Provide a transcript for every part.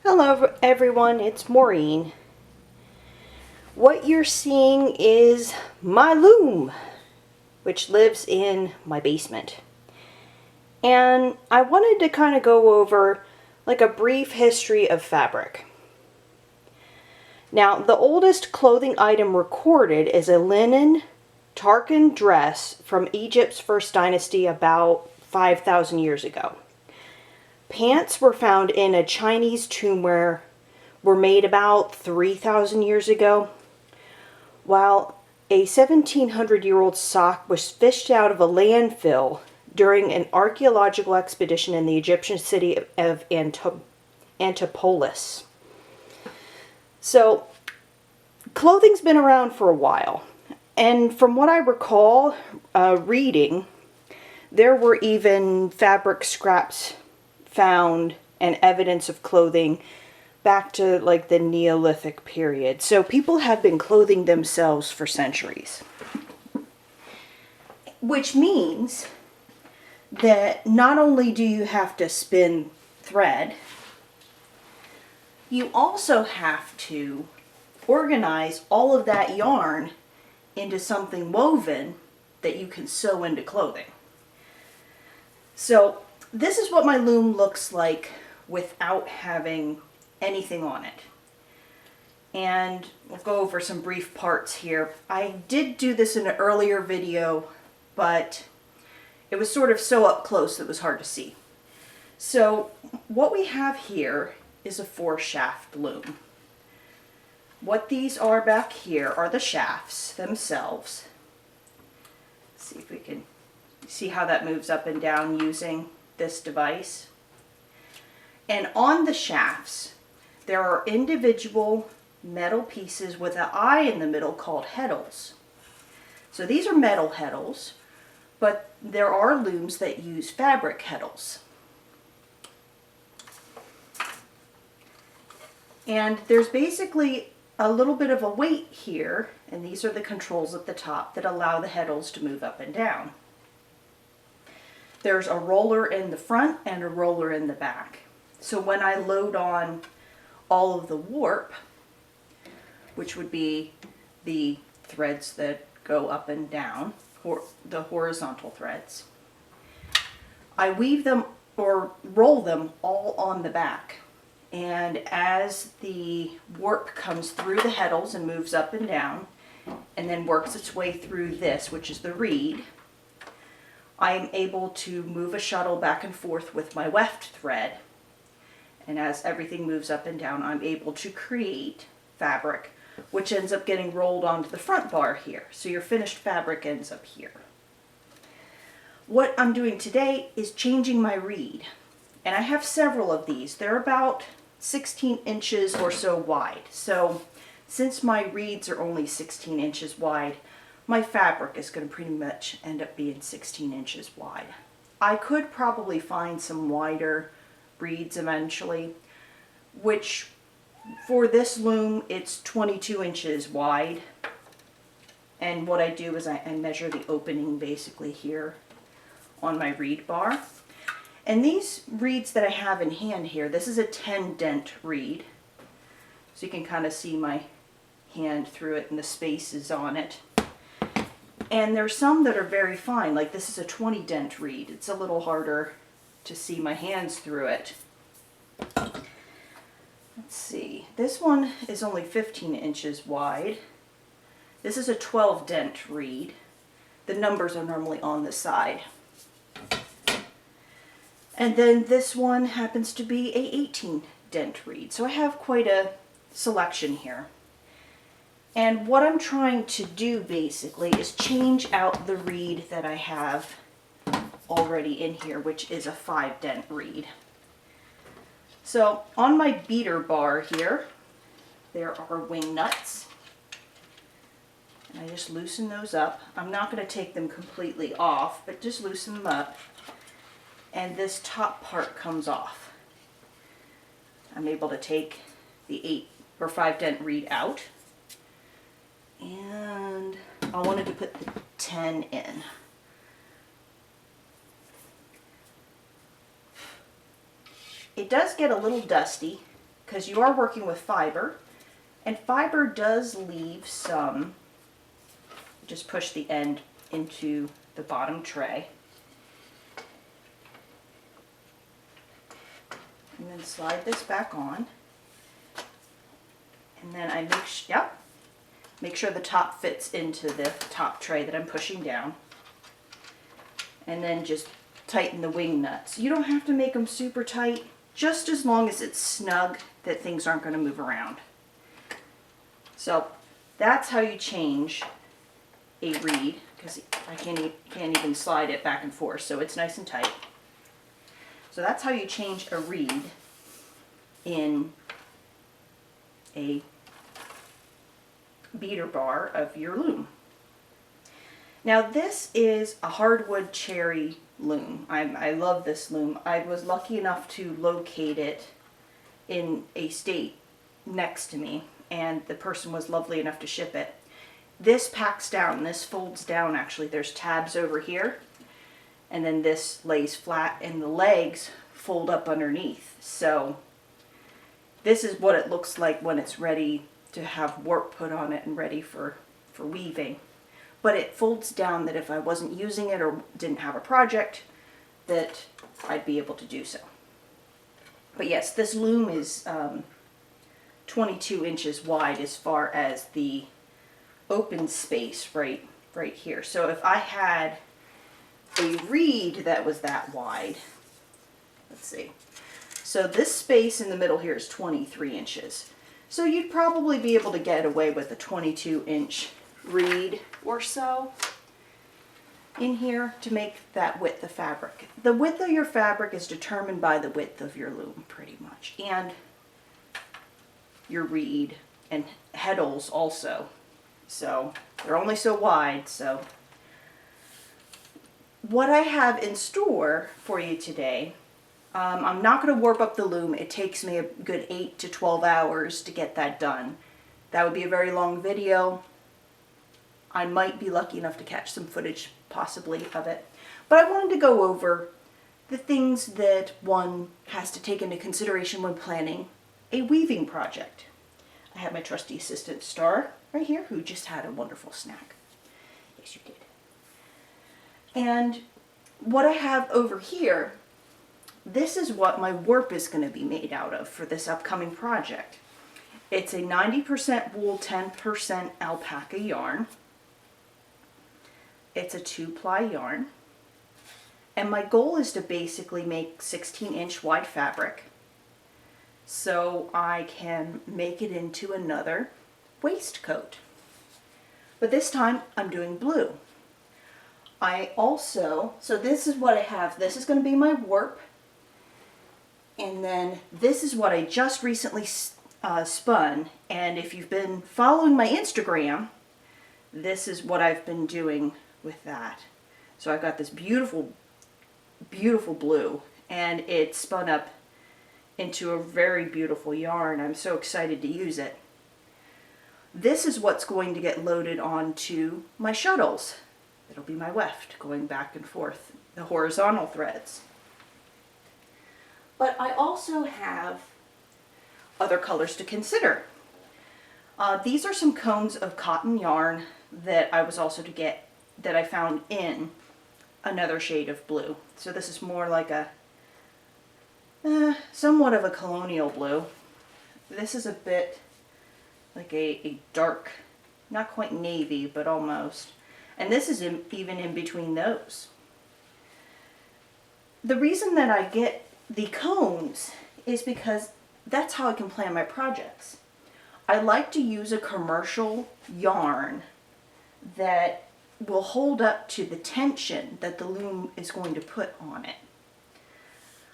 Hello everyone, it's Maureen. What you're seeing is my loom, which lives in my basement. And I wanted to kind of go over like a brief history of fabric. Now, the oldest clothing item recorded is a linen tartan dress from Egypt's first dynasty about 5,000 years ago. Pants were found in a Chinese tomb where were made about 3,000 years ago, while a 1,700-year-old sock was fished out of a landfill during an archaeological expedition in the Egyptian city of Antipolis. So, clothing's been around for a while, and from what I recall reading, there were even fabric scraps found and evidence of clothing back to like the Neolithic period. So people have been clothing themselves for centuries. Which means that not only do you have to spin thread, you also have to organize all of that yarn into something woven that you can sew into clothing. So this is what my loom looks like without having anything on it. And we'll go over some brief parts here. I did do this in an earlier video, but it was sort of so up close it was hard to see. So what we have here is a 4-shaft loom. What these are back here are the shafts themselves. Let's see if we can see how that moves up and down using this device. And on the shafts, there are individual metal pieces with an eye in the middle called heddles. So these are metal heddles, but there are looms that use fabric heddles. And there's basically a little bit of a weight here, and these are the controls at the top that allow the heddles to move up and down. There's a roller in the front and a roller in the back. So when I load on all of the warp, which would be the threads that go up and down, or the horizontal threads, I weave them or roll them all on the back. And as the warp comes through the heddles and moves up and down, and then works its way through this, which is the reed, I am able to move a shuttle back and forth with my weft thread. And as everything moves up and down, I'm able to create fabric, which ends up getting rolled onto the front bar here. So your finished fabric ends up here. What I'm doing today is changing my reed. And I have several of these. They're about 16 inches or so wide. So since my reeds are only 16 inches wide, my fabric is going to pretty much end up being 16 inches wide. I could probably find some wider reeds eventually, which for this loom it's 22 inches wide. And what I do is I measure the opening basically here on my reed bar. And these reeds that I have in hand here, this is a 10 dent reed. So you can kind of see my hand through it and the spaces on it. And there's some that are very fine, like this is a 20 dent reed. It's a little harder to see my hands through it. Let's see, this one is only 15 inches wide. This is a 12 dent reed. The numbers are normally on the side. And then this one happens to be a 18 dent reed. So I have quite a selection here. And what I'm trying to do basically is change out the reed that I have already in here, which is a 5 dent reed. So on my beater bar here, there are wing nuts. And I just loosen those up. I'm not going to take them completely off, but just loosen them up. And this top part comes off. I'm able to take the 8 or 5 dent reed out. And I wanted to put the 10 in. It does get a little dusty because you are working with fiber, and fiber does leave some. Just push the end into the bottom tray. And then slide this back on. And then I make sure the top fits into the top tray that I'm pushing down. And then just tighten the wing nuts. You don't have to make them super tight, just as long as it's snug that things aren't going to move around. So that's how you change a reed, because I can't even slide it back and forth, so it's nice and tight. So that's how you change a reed in a beater bar of your loom. Now this is a hardwood cherry loom. I love this loom. I was lucky enough to locate it in a state next to me, and the person was lovely enough to ship it. This packs down, this folds down actually. There's tabs over here, and then this lays flat and the legs fold up underneath. So this is what it looks like when it's ready to have warp put on it and ready for weaving. But it folds down that if I wasn't using it or didn't have a project, that I'd be able to do so. But yes, this loom is 22 inches wide as far as the open space right here. So if I had a reed that was that wide, let's see. So this space in the middle here is 23 inches. So you'd probably be able to get away with a 22-inch reed or so in here to make that width of fabric. The width of your fabric is determined by the width of your loom pretty much, and your reed and heddles also. So they're only so wide. So what I have in store for you today, I'm not going to warp up the loom. It takes me a good 8 to 12 hours to get that done. That would be a very long video. I might be lucky enough to catch some footage possibly of it. But I wanted to go over the things that one has to take into consideration when planning a weaving project. I have my trusty assistant Star right here, who just had a wonderful snack. Yes, you did. And what I have over here, this is what my warp is going to be made out of for this upcoming project. It's a 90% wool, 10% alpaca yarn. It's a 2-ply yarn. And my goal is to basically make 16-inch wide fabric so I can make it into another waistcoat. But this time I'm doing blue. So this is what I have. This is going to be my warp. And then this is what I just recently spun. And if you've been following my Instagram, this is what I've been doing with that. So I've got this beautiful, beautiful blue, and it's spun up into a very beautiful yarn. I'm so excited to use it. This is what's going to get loaded onto my shuttles. It'll be my weft going back and forth, the horizontal threads. But I also have other colors to consider. These are some cones of cotton yarn that I was also that I found in another shade of blue. So this is more like a somewhat of a colonial blue. This is a bit like a dark, not quite navy, but almost. And this is even in between those. The reason that I get the cones is because that's how I can plan my projects. I like to use a commercial yarn that will hold up to the tension that the loom is going to put on it.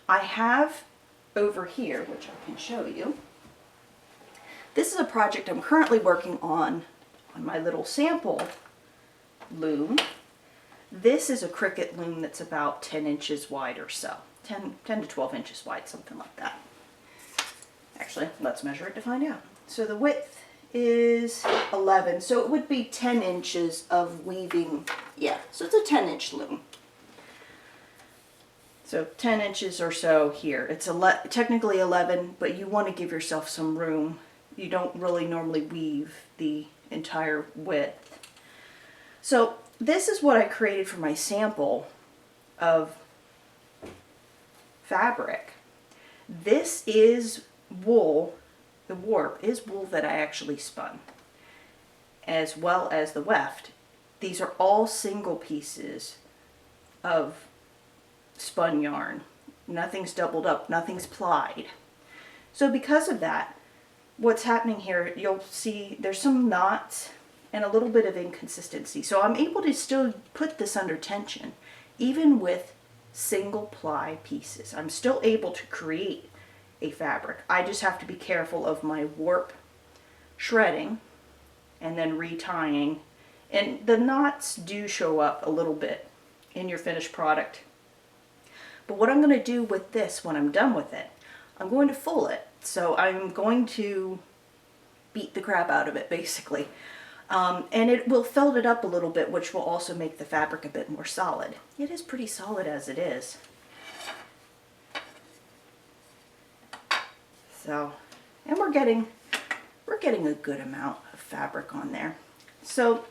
I have over here, which I can show you, this is a project I'm currently working on my little sample loom. This is a Cricut loom that's about 10 inches wide or so. 10 to 12 inches wide, something like that. Actually, let's measure it to find out. So the width is 11, so it would be 10 inches of weaving. Yeah, so it's a 10-inch loom. So 10 inches or so here. It's technically 11, but you want to give yourself some room. You don't really normally weave the entire width. So this is what I created for my sample of fabric. This is wool, the warp is wool that I actually spun, as well as the weft. These are all single pieces of spun yarn. Nothing's doubled up, nothing's plied. So because of that, what's happening here, you'll see there's some knots and a little bit of inconsistency. So I'm able to still put this under tension, even with single ply pieces. I'm still able to create a fabric. I just have to be careful of my warp shredding and then retying. And the knots do show up a little bit in your finished product. But what I'm going to do with this when I'm done with it, I'm going to full it. So I'm going to beat the crap out of it, basically. And it will felt it up a little bit, which will also make the fabric a bit more solid. It is pretty solid as it is. So, and we're getting a good amount of fabric on there. So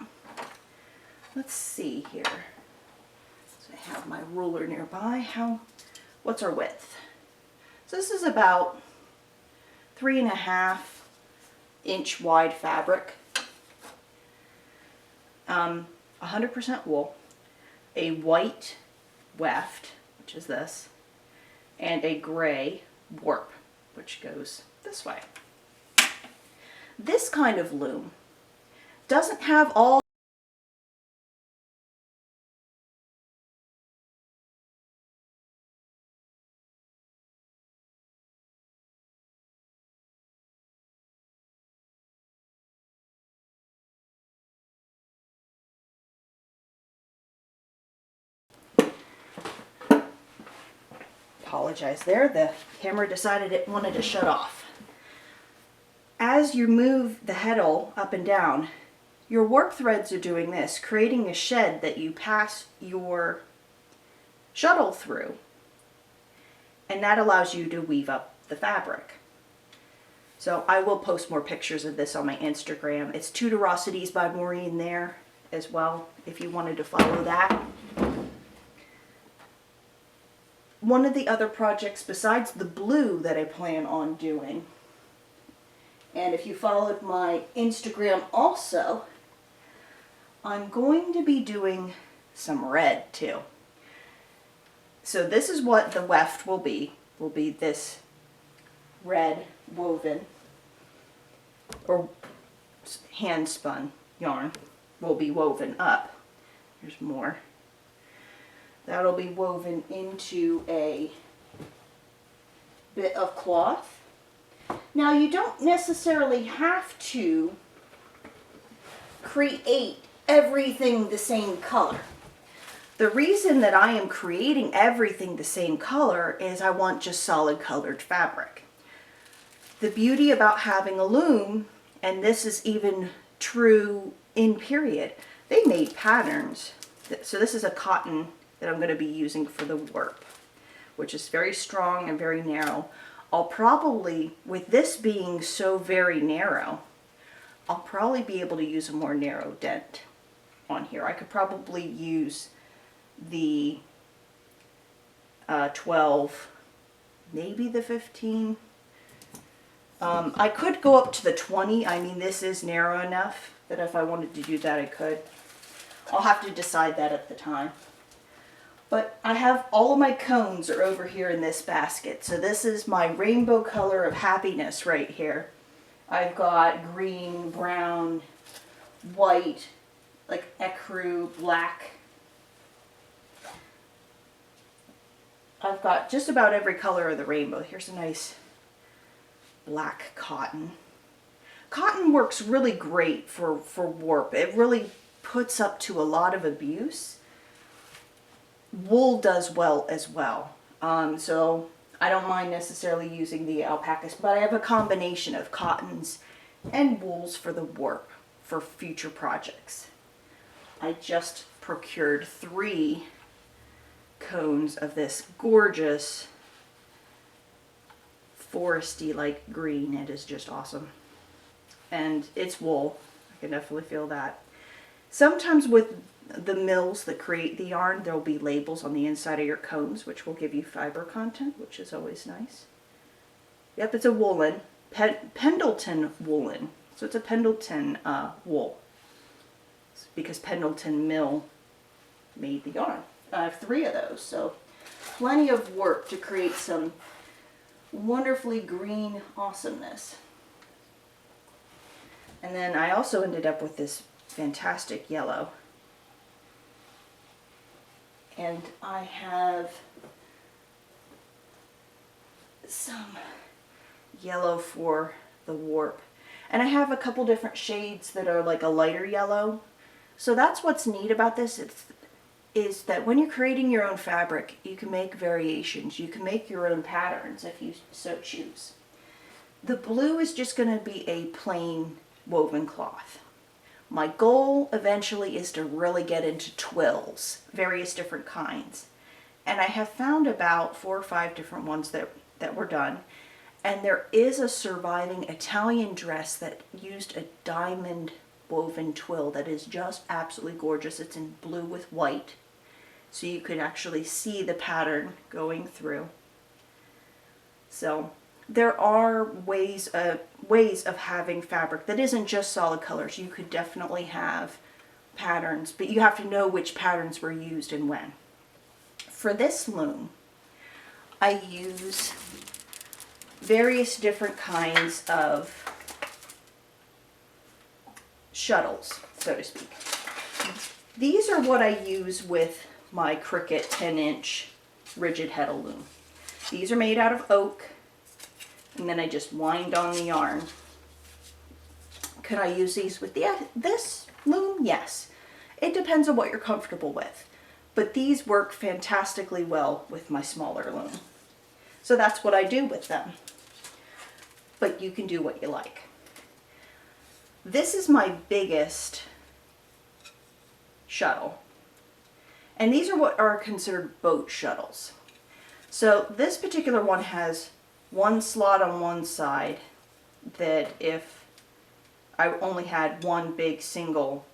let's see here. So I have my ruler nearby. What's our width? So this is about 3.5 inch wide fabric. 100% wool, a white weft, which is this, and a gray warp, which goes this way. This kind of loom doesn't have all apologize there, the camera decided it wanted to shut off. As you move the heddle up and down, your warp threads are doing this, creating a shed that you pass your shuttle through, and that allows you to weave up the fabric. So I will post more pictures of this on my Instagram. It's Tutorosities by Maureen there as well, if you wanted to follow that. One of the other projects besides the blue that I plan on doing, and if you followed my Instagram also, I'm going to be doing some red too. So this is what the weft will be this red woven or hand spun yarn will be woven up. There's more. That'll be woven into a bit of cloth. Now you don't necessarily have to create everything the same color. The reason that I am creating everything the same color is I want just solid colored fabric. The beauty about having a loom, and this is even true in period, they made patterns. So this is a cotton that I'm going to be using for the warp, which is very strong and very narrow. I'll probably, with this being so very narrow, I'll probably be able to use a more narrow dent on here. I could probably use the 12, maybe the 15. I could go up to the 20. I mean, this is narrow enough that if I wanted to do that, I could. I'll have to decide that at the time. But I have all of my cones are over here in this basket. So this is my rainbow color of happiness right here. I've got green, brown, white, like ecru, black. I've got just about every color of the rainbow. Here's a nice black cotton. Cotton works really great for warp. It really puts up to a lot of abuse. Wool does well as well. So I don't mind necessarily using the alpacas, but I have a combination of cottons and wools for the warp for future projects. I just procured 3 cones of this gorgeous foresty like green. It is just awesome. And it's wool. I can definitely feel that. Sometimes with the mills that create the yarn, there'll be labels on the inside of your cones, which will give you fiber content, which is always nice. Yep, it's a woolen, Pendleton woolen. So it's a Pendleton wool. It's because Pendleton Mill made the yarn. I have 3 of those, so plenty of work to create some wonderfully green awesomeness. And then I also ended up with this fantastic yellow. And I have some yellow for the warp. And I have a couple different shades that are like a lighter yellow. So that's what's neat about this. Is that when you're creating your own fabric, you can make variations. You can make your own patterns if you so choose. The blue is just going to be a plain woven cloth. My goal eventually is to really get into twills, various different kinds. And I have found about 4 or 5 different ones that were done. And there is a surviving Italian dress that used a diamond woven twill that is just absolutely gorgeous. It's in blue with white. So you could actually see the pattern going through. So there are ways of having fabric that isn't just solid colors. You could definitely have patterns, but you have to know which patterns were used and when. For this loom, I use various different kinds of shuttles, so to speak. These are what I use with my Cricut 10-inch rigid heddle loom. These are made out of oak, and then I just wind on the yarn. Could I use these with this loom? Yes. It depends on what you're comfortable with. But these work fantastically well with my smaller loom. So that's what I do with them. But you can do what you like. This is my biggest shuttle. And these are what are considered boat shuttles. So this particular one has one slot on one side that if I only had one big single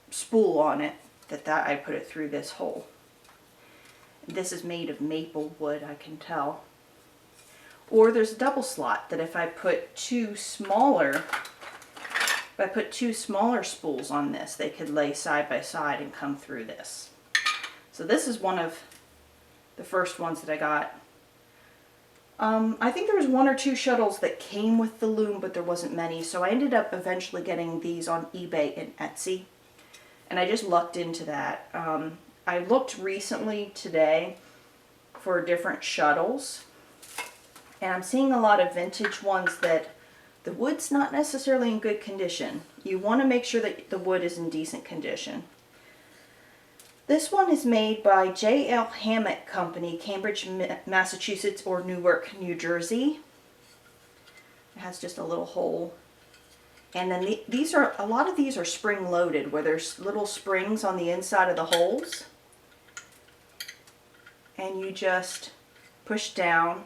spool on it, that I put it through this hole. This is made of maple wood, I can tell. Or there's a double slot that if I put two smaller spools on this, they could lay side by side and come through this. So this is one of the first ones that I got. I think there was 1 or 2 shuttles that came with the loom, but there wasn't many. So I ended up eventually getting these on eBay and Etsy. And I just lucked into that. I looked recently today for different shuttles. And I'm seeing a lot of vintage ones that the wood's not necessarily in good condition. You want to make sure that the wood is in decent condition. This one is made by J.L. Hammock Company, Cambridge, Massachusetts, or Newark, New Jersey. It has just a little hole. And then a lot of these are spring loaded, where there's little springs on the inside of the holes. And you just push down,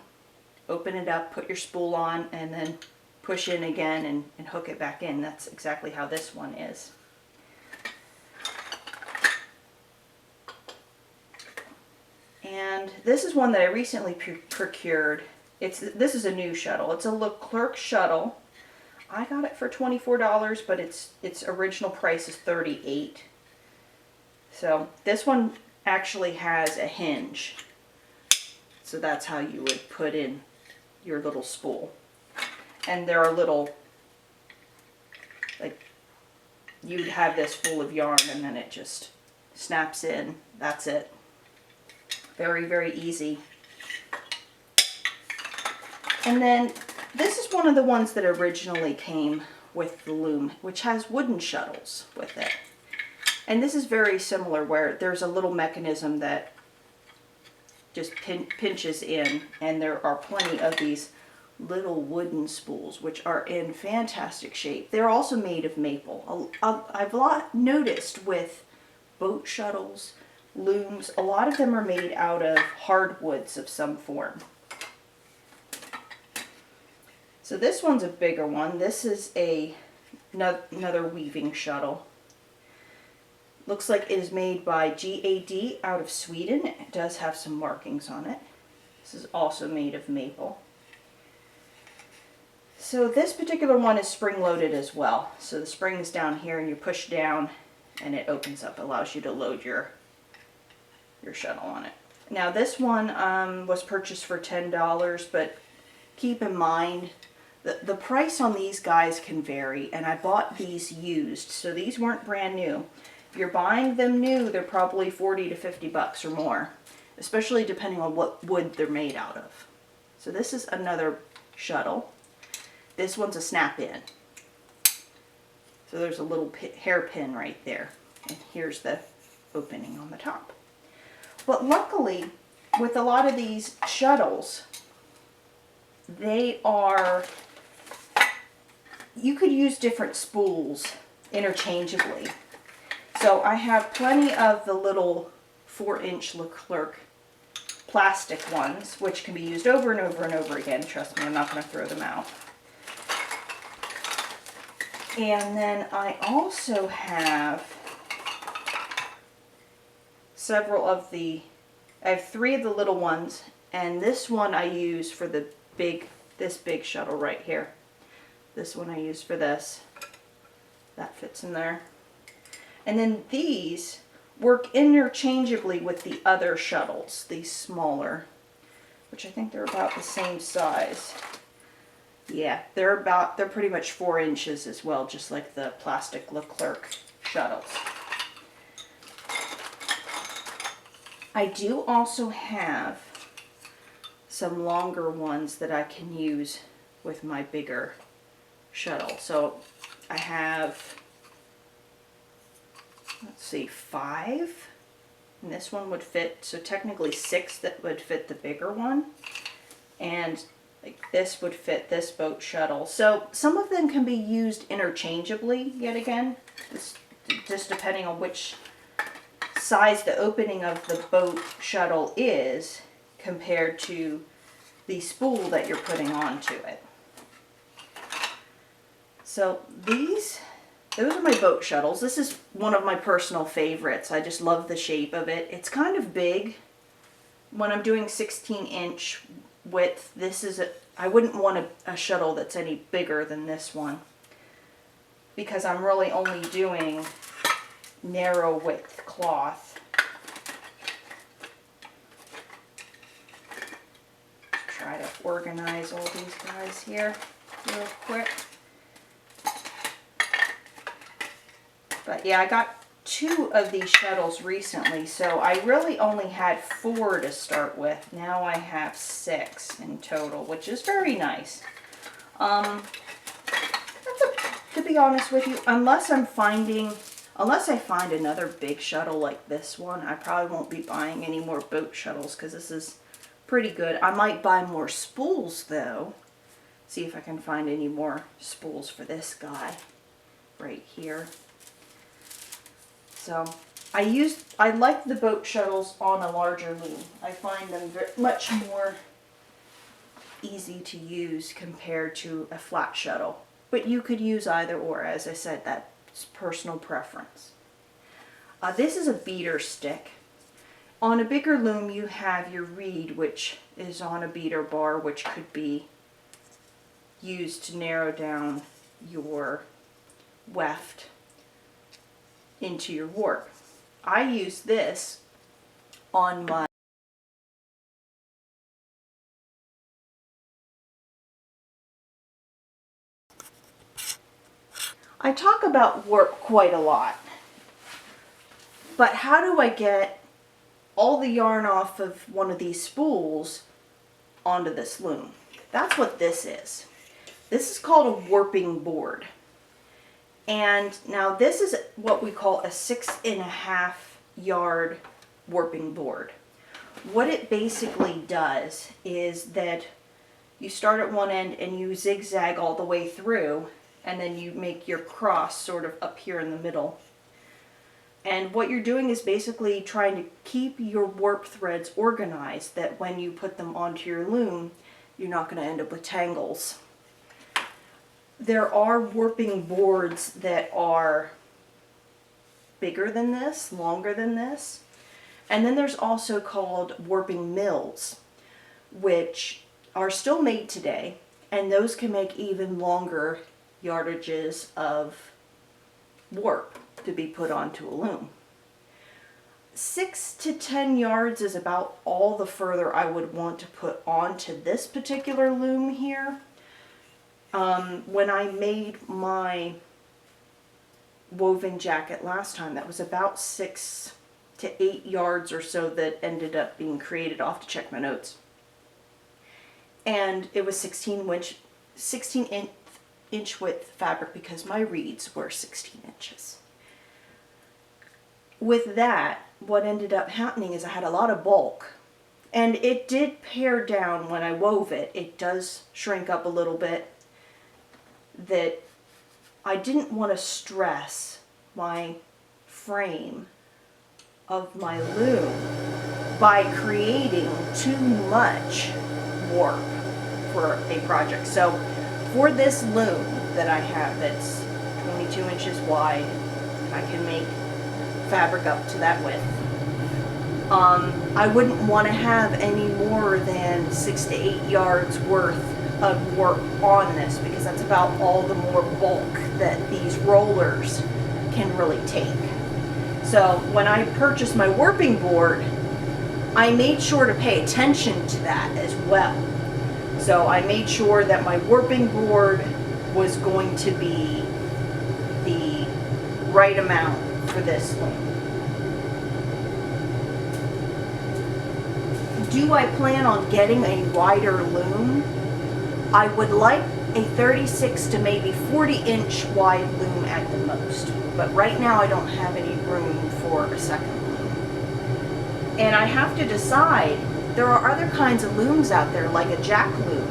open it up, put your spool on, and then push in again and hook it back in. That's exactly how this one is. And this is one that I recently procured. This is a new shuttle. It's a Leclerc shuttle. I got it for $24, but its original price is $38. So this one actually has a hinge. So that's how you would put in your little spool. And there are little, like, you'd have this full of yarn and then it just snaps in. That's it. Very, very easy. And then this is one of the ones that originally came with the loom, which has wooden shuttles with it. And this is very similar, where there's a little mechanism that just pinches in, and there are plenty of these little wooden spools, which are in fantastic shape. They're also made of maple. I've noticed with boat shuttles, looms. A lot of them are made out of hardwoods of some form. So this one's a bigger one. This is another weaving shuttle. Looks like it is made by GAD out of Sweden. It does have some markings on it. This is also made of maple. So this particular one is spring-loaded as well. So the spring is down here and you push down and it opens up, allows you to load your shuttle on it. Now this one was purchased for $10, but keep in mind the price on these guys can vary, and I bought these used, so these weren't brand new. If you're buying them new, they're probably 40 to 50 bucks or more, especially depending on what wood they're made out of. So this is another shuttle. This one's a snap-in. So there's a little hairpin right there, and here's the opening on the top. But luckily, with a lot of these shuttles, you could use different spools interchangeably. So I have plenty of the little 4-inch Leclerc plastic ones, which can be used over and over and over again. Trust me, I'm not going to throw them out. And then I also have I have 3 of the little ones, and this one I use for this big shuttle right here. This one I use for this. That fits in there. And then these work interchangeably with the other shuttles, these smaller, which I think they're about the same size. Yeah, they're pretty much 4 inches as well, just like the plastic Leclerc shuttles. I do also have some longer ones that I can use with my bigger shuttle. So I have, let's see, 5, and this one would fit, so technically 6 that would fit the bigger one, and like this would fit this boat shuttle. So some of them can be used interchangeably, yet again, just depending on which size the opening of the boat shuttle is compared to the spool that you're putting onto it. So those are my boat shuttles. This is one of my personal favorites. I just love the shape of it. It's kind of big. When I'm doing 16-inch width, I wouldn't want a shuttle that's any bigger than this one, because I'm really only doing narrow width cloth. Try to organize all these guys here real quick. But yeah, I got 2 of these shuttles recently, so I really only had 4 to start with. Now I have 6 in total, which is very nice. To be honest with you, unless I find another big shuttle like this one, I probably won't be buying any more boat shuttles, because this is pretty good. I might buy more spools though. See if I can find any more spools for this guy right here. So I like the boat shuttles on a larger loom. I find them much more easy to use compared to a flat shuttle. But you could use either or, as I said, that's personal preference. This is a beater stick. On a bigger loom you have your reed, which is on a beater bar, which could be used to narrow down your weft into your warp. I use this on my I talk about warp quite a lot, but how do I get all the yarn off of one of these spools onto this loom? That's what this is. This is called a warping board. And now this is what we call a 6.5 yard warping board. What it basically does is that you start at one end and you zigzag all the way through, and then you make your cross sort of up here in the middle. And what you're doing is basically trying to keep your warp threads organized, that when you put them onto your loom, you're not going to end up with tangles. There are warping boards that are bigger than this, longer than this. And then there's also called warping mills, which are still made today, and those can make even longer yardages of warp to be put onto a loom. 6 to 10 yards is about all the further I would want to put onto this particular loom here. When I made my woven jacket last time, that was about 6 to 8 yards or so that ended up being created. I'll have to check my notes. And it was 16 inch width fabric because my reeds were 16 inches. With that, what ended up happening is I had a lot of bulk, and it did pare down when I wove it. It does shrink up a little bit. That I didn't want to stress my frame of my loom by creating too much warp for a project. So for this loom that I have that's 22 inches wide, I can make fabric up to that width. I wouldn't want to have any more than 6 to 8 yards worth of warp on this, because that's about all the more bulk that these rollers can really take. So when I purchased my warping board, I made sure to pay attention to that as well. So I made sure that my warping board was going to be the right amount for this loom. Do I plan on getting a wider loom? I would like a 36 to maybe 40 inch wide loom at the most. But right now I don't have any room for a second loom. And I have to decide, there are other kinds of looms out there, like a jack loom,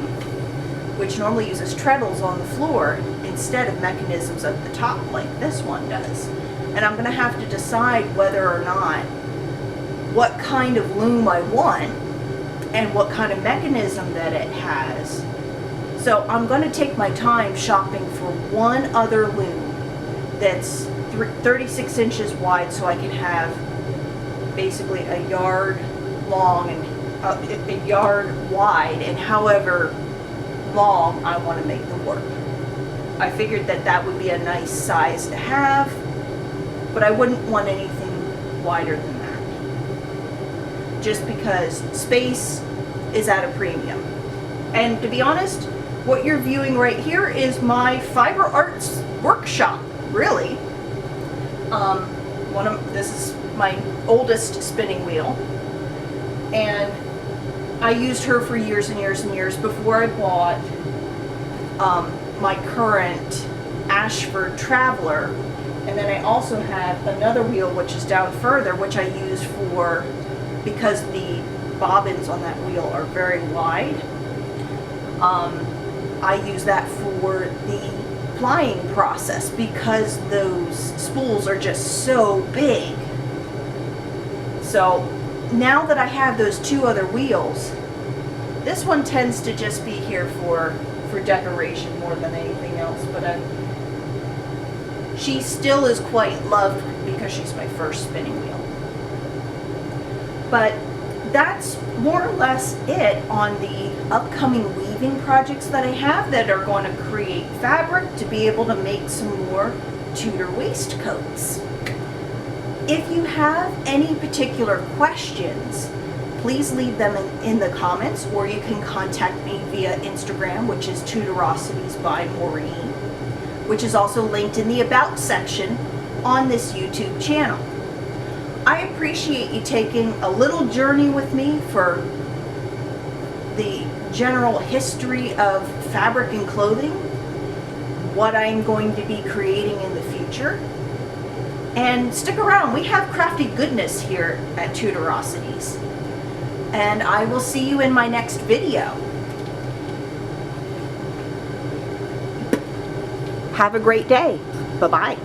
which normally uses treadles on the floor instead of mechanisms at the top like this one does. And I'm going to have to decide whether or not what kind of loom I want and what kind of mechanism that it has. So I'm going to take my time shopping for one other loom that's 36 inches wide, so I can have basically a yard long and a yard wide, and however long I want to make the warp. I figured that that would be a nice size to have, but I wouldn't want anything wider than that, just because space is at a premium. And to be honest, what you're viewing right here is my fiber arts workshop, really. This is my oldest spinning wheel, and I used her for years and years and years before I bought my current Ashford Traveler. And then I also have another wheel which is down further, which I use for, because the bobbins on that wheel are very wide, I use that for the flying process because those spools are just so big. So now that I have those two other wheels, this one tends to just be here for decoration more than anything else, but she still is quite loved because she's my first spinning wheel. But that's more or less it on the upcoming weaving projects that I have that are going to create fabric to be able to make some more Tudor waistcoats. If you have any particular questions, please leave them in the comments, or you can contact me via Instagram, which is Tudorosities by Maureen, which is also linked in the About section on this YouTube channel. I appreciate you taking a little journey with me for the general history of fabric and clothing, what I'm going to be creating in the future. And stick around, we have crafty goodness here at Tudorosities. And I will see you in my next video. Have a great day. Bye-bye.